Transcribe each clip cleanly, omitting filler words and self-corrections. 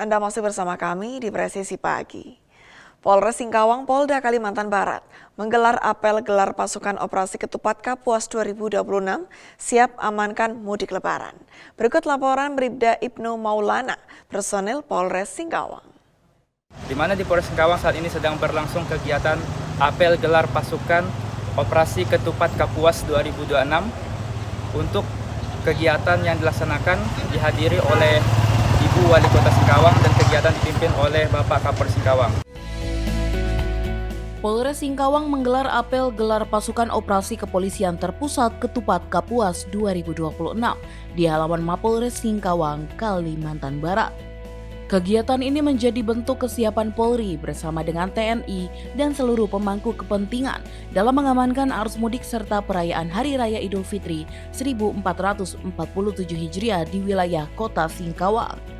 Anda masih bersama kami di Presisi Pagi. Polres Singkawang, Polda Kalimantan Barat menggelar apel gelar pasukan operasi Ketupat Kapuas 2026 siap amankan mudik lebaran. Berikut laporan Bribda Ibnu Maulana, personil Polres Singkawang. Di mana di Polres Singkawang saat ini sedang berlangsung kegiatan apel gelar pasukan operasi Ketupat Kapuas 2026 untuk kegiatan yang dilaksanakan dihadiri oleh Ibu Wali Kota Singkawang dan kegiatan dipimpin oleh Bapak Kapolres Singkawang. Polres Singkawang menggelar apel gelar pasukan operasi kepolisian terpusat Ketupat Kapuas 2026 di halaman Mapolres Singkawang, Kalimantan Barat. Kegiatan ini menjadi bentuk kesiapan Polri bersama dengan TNI dan seluruh pemangku kepentingan dalam mengamankan arus mudik serta perayaan Hari Raya Idul Fitri 1447 Hijriah di wilayah Kota Singkawang.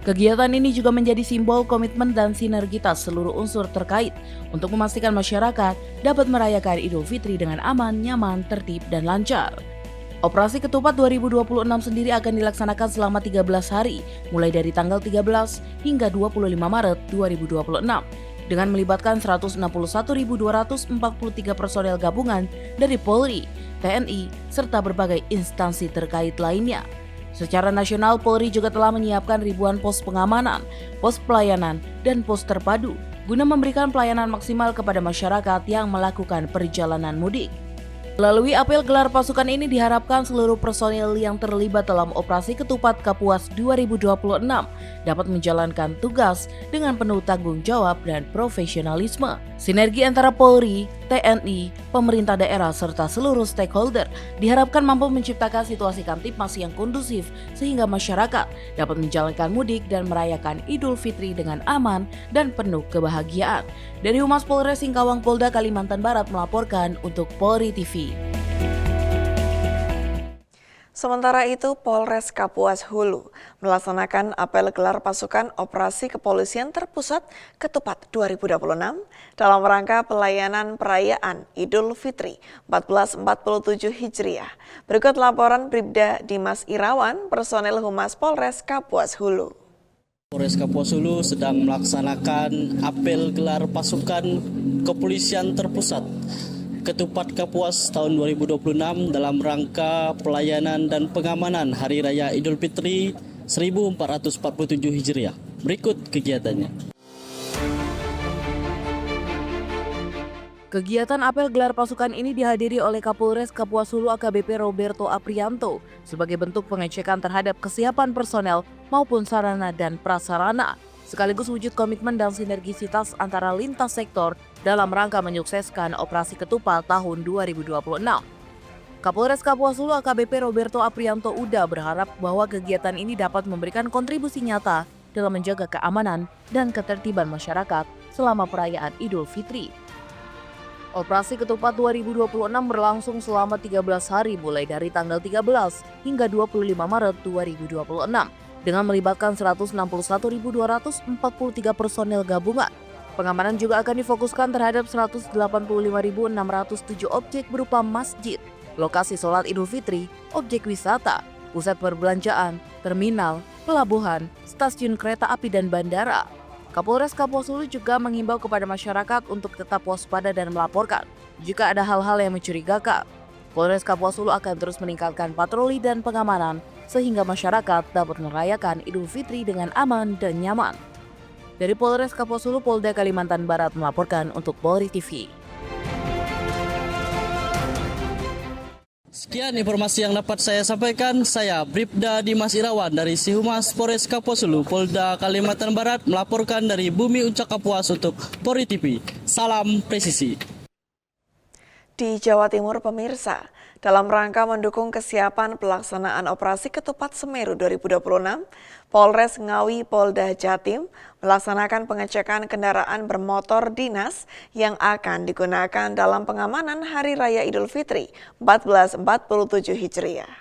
Kegiatan ini juga menjadi simbol komitmen dan sinergitas seluruh unsur terkait untuk memastikan masyarakat dapat merayakan Idul Fitri dengan aman, nyaman, tertib, dan lancar. Operasi Ketupat 2026 sendiri akan dilaksanakan selama 13 hari, mulai dari tanggal 13 hingga 25 Maret 2026, dengan melibatkan 161.243 personel gabungan dari Polri, TNI, serta berbagai instansi terkait lainnya. Secara nasional, Polri juga telah menyiapkan ribuan pos pengamanan, pos pelayanan, dan pos terpadu guna memberikan pelayanan maksimal kepada masyarakat yang melakukan perjalanan mudik. Melalui apel gelar pasukan ini diharapkan seluruh personil yang terlibat dalam operasi Ketupat Kapuas 2026 dapat menjalankan tugas dengan penuh tanggung jawab dan profesionalisme. Sinergi antara Polri, TNI, pemerintah daerah serta seluruh stakeholder diharapkan mampu menciptakan situasi kamtipmas yang kondusif sehingga masyarakat dapat menjalankan mudik dan merayakan Idul Fitri dengan aman dan penuh kebahagiaan. Dari Humas Polres Singkawang, Polda Kalimantan Barat melaporkan untuk Polri TV. Sementara itu, Polres Kapuas Hulu melaksanakan apel gelar pasukan operasi kepolisian terpusat Ketupat 2026 dalam rangka pelayanan perayaan Idul Fitri 1447 Hijriah. Berikut laporan Bribda Dimas Irawan, personel Humas Polres Kapuas Hulu. Polres Kapuas Hulu sedang melaksanakan apel gelar pasukan kepolisian terpusat Ketupat Kapuas tahun 2026 dalam rangka pelayanan dan pengamanan Hari Raya Idul Fitri 1447 Hijriah. Berikut kegiatannya. Kegiatan apel gelar pasukan ini dihadiri oleh Kapolres Kapuas Hulu AKBP Roberto Aprianto sebagai bentuk pengecekan terhadap kesiapan personel maupun sarana dan prasarana, sekaligus wujud komitmen dan sinergisitas antara lintas sektor dalam rangka menyukseskan operasi Ketupat tahun 2026. Kapolres Kapuas Hulu AKBP Roberto Aprianto Uda berharap bahwa kegiatan ini dapat memberikan kontribusi nyata dalam menjaga keamanan dan ketertiban masyarakat selama perayaan Idul Fitri. Operasi Ketupat 2026 berlangsung selama 13 hari mulai dari tanggal 13 hingga 25 Maret 2026 dengan melibatkan 161.243 personel gabungan. Pengamanan juga akan difokuskan terhadap 185.607 objek berupa masjid, lokasi sholat Idul Fitri, objek wisata, pusat perbelanjaan, terminal, pelabuhan, stasiun kereta api dan bandara. Kapolres Kapuas Hulu juga mengimbau kepada masyarakat untuk tetap waspada dan melaporkan jika ada hal-hal yang mencurigakan. Polres Kapuas Hulu akan terus meningkatkan patroli dan pengamanan sehingga masyarakat dapat merayakan Idul Fitri dengan aman dan nyaman. Dari Polres Kapuas Hulu, Polda Kalimantan Barat melaporkan untuk Polri TV. Sekian informasi yang dapat saya sampaikan. Saya Bribda Dimas Irawan dari Humas Polres Kapuas Hulu, Polda Kalimantan Barat melaporkan dari Bumi Uncak Kapuas untuk Polri TV. Salam presisi. Di Jawa Timur, pemirsa, dalam rangka mendukung kesiapan pelaksanaan operasi Ketupat Semeru 2026, Polres Ngawi Polda Jatim melaksanakan pengecekan kendaraan bermotor dinas yang akan digunakan dalam pengamanan Hari Raya Idul Fitri 1447 Hijriah.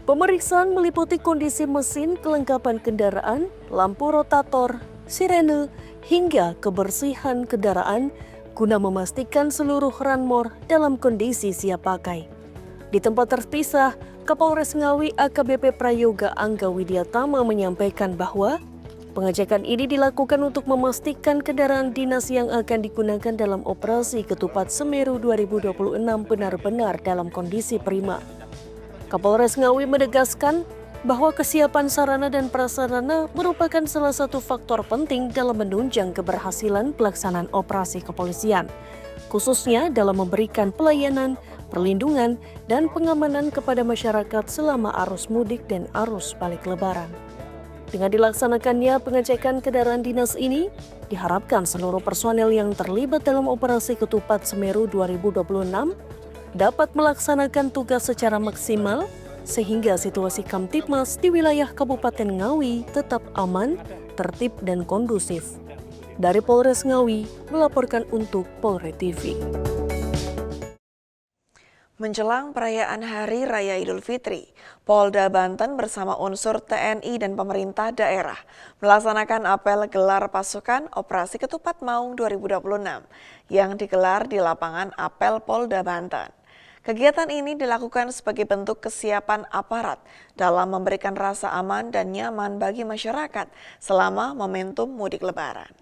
Pemeriksaan meliputi kondisi mesin, kelengkapan kendaraan, lampu rotator, sirene, hingga kebersihan kendaraan guna memastikan seluruh ranmor dalam kondisi siap pakai. Di tempat terpisah, Kapolres Ngawi AKBP Prayoga Angga Widyatama menyampaikan bahwa pengecekan ini dilakukan untuk memastikan kendaraan dinas yang akan digunakan dalam operasi Ketupat Semeru 2026 benar-benar dalam kondisi prima. Kapolres Ngawi menegaskan bahwa kesiapan sarana dan prasarana merupakan salah satu faktor penting dalam menunjang keberhasilan pelaksanaan operasi kepolisian, khususnya dalam memberikan pelayanan, perlindungan, dan pengamanan kepada masyarakat selama arus mudik dan arus balik lebaran. Dengan dilaksanakannya pengecekan kendaraan dinas ini, diharapkan seluruh personel yang terlibat dalam operasi Ketupat Semeru 2026 dapat melaksanakan tugas secara maksimal sehingga situasi Kamtibmas di wilayah Kabupaten Ngawi tetap aman, tertib, dan kondusif. Dari Polres Ngawi, melaporkan untuk Polri TV. Menjelang perayaan Hari Raya Idul Fitri, Polda Banten bersama unsur TNI dan pemerintah daerah melaksanakan apel gelar pasukan Operasi Ketupat Maung 2026 yang digelar di lapangan apel Polda Banten. Kegiatan ini dilakukan sebagai bentuk kesiapan aparat dalam memberikan rasa aman dan nyaman bagi masyarakat selama momentum mudik lebaran.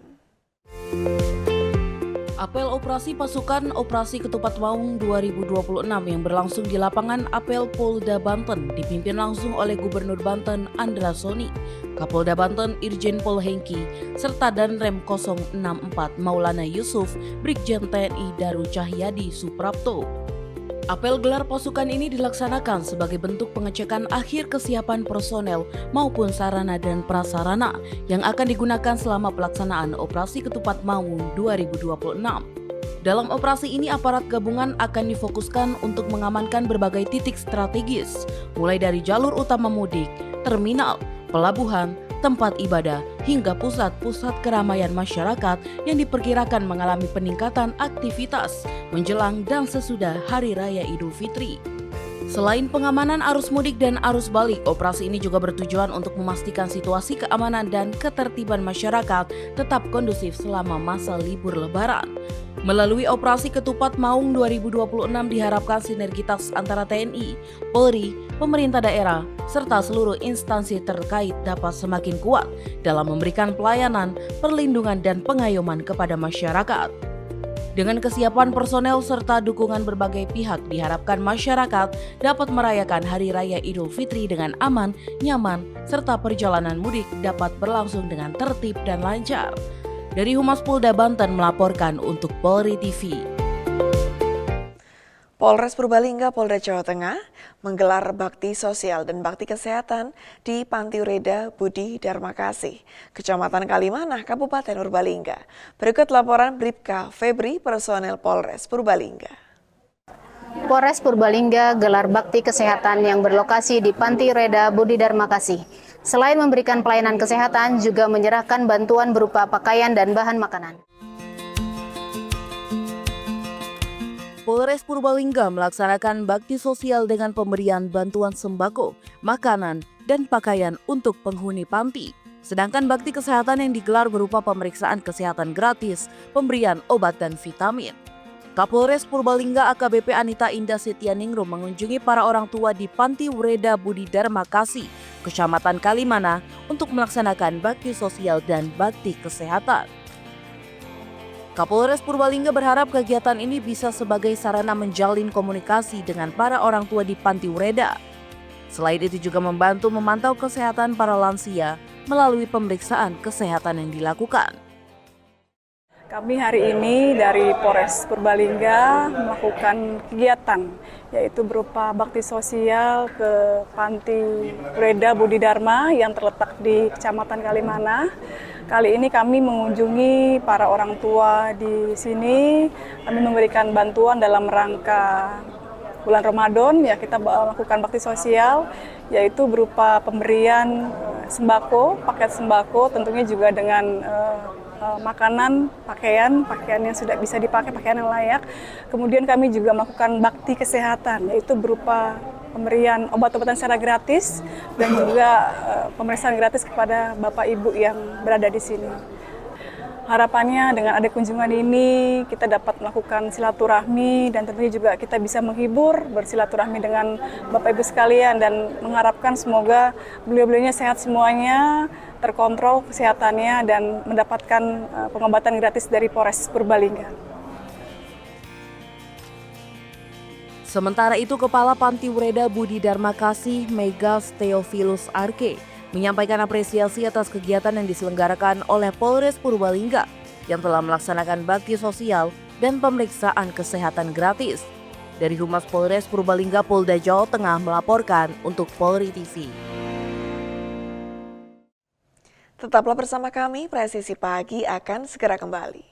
Apel operasi pasukan Operasi Ketupat Maung 2026 yang berlangsung di lapangan apel Polda Banten dipimpin langsung oleh Gubernur Banten Andra Soni, Kapolda Banten Irjen Pol Hengki, serta Danrem 064 Maulana Yusuf, Brigjen TNI Daru Cahyadi Suprapto. Apel gelar pasukan ini dilaksanakan sebagai bentuk pengecekan akhir kesiapan personel maupun sarana dan prasarana yang akan digunakan selama pelaksanaan Operasi Ketupat Maung 2026. Dalam operasi ini aparat gabungan akan difokuskan untuk mengamankan berbagai titik strategis, mulai dari jalur utama mudik, terminal, pelabuhan, tempat ibadah, hingga pusat-pusat keramaian masyarakat yang diperkirakan mengalami peningkatan aktivitas menjelang dan sesudah Hari Raya Idul Fitri. Selain pengamanan arus mudik dan arus balik, operasi ini juga bertujuan untuk memastikan situasi keamanan dan ketertiban masyarakat tetap kondusif selama masa libur Lebaran. Melalui Operasi Ketupat Maung 2026 diharapkan sinergitas antara TNI, Polri, pemerintah daerah, serta seluruh instansi terkait dapat semakin kuat dalam memberikan pelayanan, perlindungan, dan pengayoman kepada masyarakat. Dengan kesiapan personel serta dukungan berbagai pihak, diharapkan masyarakat dapat merayakan Hari Raya Idul Fitri dengan aman, nyaman, serta perjalanan mudik dapat berlangsung dengan tertib dan lancar. Dari Humas Polda Banten melaporkan untuk Polri TV. Polres Purbalingga, Polda Jawa Tengah menggelar bakti sosial dan bakti kesehatan di Panti Ureda Budi Darmakasih, Kecamatan Kalimanah, Kabupaten Purbalingga. Berikut laporan Bribka Febri, personel Polres Purbalingga. Polres Purbalingga gelar bakti kesehatan yang berlokasi di Panti Ureda Budi Darmakasih. Selain memberikan pelayanan kesehatan, juga menyerahkan bantuan berupa pakaian dan bahan makanan. Polres Purbalingga melaksanakan bakti sosial dengan pemberian bantuan sembako, makanan, dan pakaian untuk penghuni panti. Sedangkan bakti kesehatan yang digelar berupa pemeriksaan kesehatan gratis, pemberian obat dan vitamin. Kapolres Purbalingga AKBP Anita Indah Setianingrum mengunjungi para orang tua di Panti Ureda Budi Darmakasih, Kecamatan Kalimanah untuk melaksanakan bakti sosial dan bakti kesehatan. Kapolres Purbalingga berharap kegiatan ini bisa sebagai sarana menjalin komunikasi dengan para orang tua di Panti Ureda. Selain itu juga membantu memantau kesehatan para lansia melalui pemeriksaan kesehatan yang dilakukan. Kami hari ini dari Polres Purbalingga melakukan kegiatan yaitu berupa bakti sosial ke Panti Ureda Budi Dharma yang terletak di Kecamatan Kalimanah. Kali ini kami mengunjungi para orang tua di sini. Kami memberikan bantuan dalam rangka bulan Ramadan, ya kita melakukan bakti sosial yaitu berupa pemberian sembako, paket sembako, tentunya juga dengan makanan, pakaian yang sudah bisa dipakai, pakaian yang layak. Kemudian kami juga melakukan bakti kesehatan, yaitu berupa pemberian obat-obatan secara gratis dan juga pemeriksaan gratis kepada Bapak Ibu yang berada di sini. Harapannya dengan ada kunjungan ini kita dapat melakukan silaturahmi dan tentunya juga kita bisa menghibur, bersilaturahmi dengan Bapak Ibu sekalian dan mengharapkan semoga beliau-beliaunya sehat semuanya, terkontrol kesehatannya dan mendapatkan pengobatan gratis dari Polres Purbalingga. Sementara itu, Kepala Panti Wreda Budi Dharma Kasih Megas Theophilus Arke menyampaikan apresiasi atas kegiatan yang diselenggarakan oleh Polres Purbalingga yang telah melaksanakan bakti sosial dan pemeriksaan kesehatan gratis. Dari Humas Polres Purbalingga, Polda Jawa Tengah melaporkan untuk Polri TV. Tetaplah bersama kami, Presisi Pagi akan segera kembali.